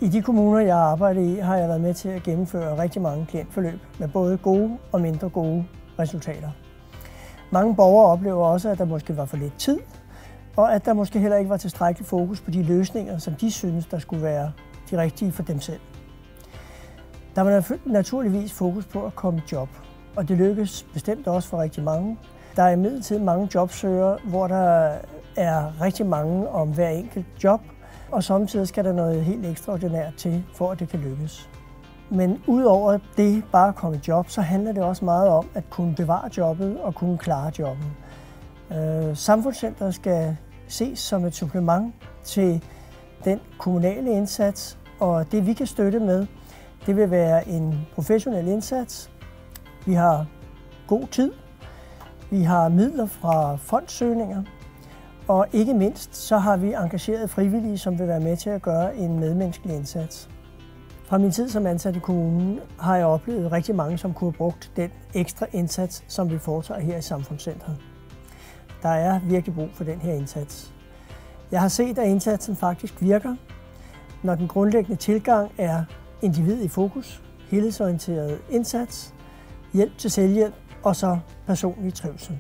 I de kommuner, jeg arbejder i, har jeg været med til at gennemføre rigtig mange klientforløb med både gode og mindre gode resultater. Mange borgere oplever også, at der måske var for lidt tid, og at der måske heller ikke var tilstrækkelig fokus på de løsninger, som de synes, der skulle være de rigtige for dem selv. Der var naturligvis fokus på at komme i job, og det lykkes bestemt også for rigtig mange. Der er imidlertid mange jobsøgere, hvor der er rigtig mange om hver enkelt job, og samtidig skal der noget helt ekstraordinært til, for at det kan lykkes. Men udover det bare at komme i job, så handler det også meget om at kunne bevare jobbet og kunne klare jobbet. Samfundscentret skal ses som et supplement til den kommunale indsats, og det vi kan støtte med, det vil være en professionel indsats. Vi har god tid, vi har midler fra fondsøgninger, og ikke mindst så har vi engageret frivillige, som vil være med til at gøre en medmenneskelig indsats. Fra min tid som ansat i kommunen har jeg oplevet rigtig mange, som kunne have brugt den ekstra indsats, som vi foretager her i Samfundscentret. Der er virkelig brug for den her indsats. Jeg har set, at indsatsen faktisk virker, når den grundlæggende tilgang er individ i fokus, helhedsorienteret indsats, hjælp til selvhjælp og så personlig trivsel.